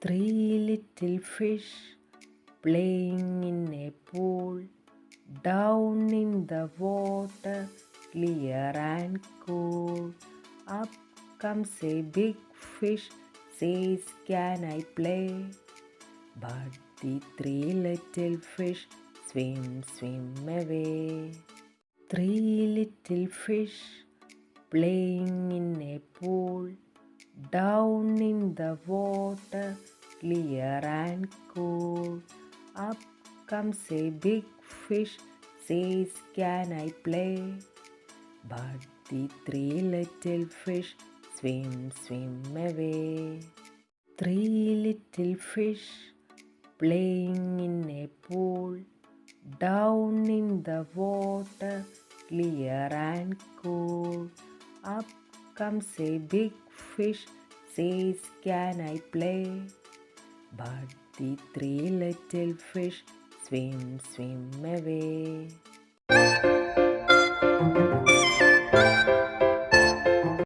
Three little fish playing in a pool, down in the water, clear and cool. Up comes a big fish, says, "Can I play?" But the three little fish swim away. Three little fish playing in a pool, down in the water, clear and cool. Up comes a big fish, says, "Can I play?" But the three little fish swim away. Three little fish playing in a pool, down in the water, clear and cool. Up comes a big fish, says, "Can I play?" But the three little fish swim away.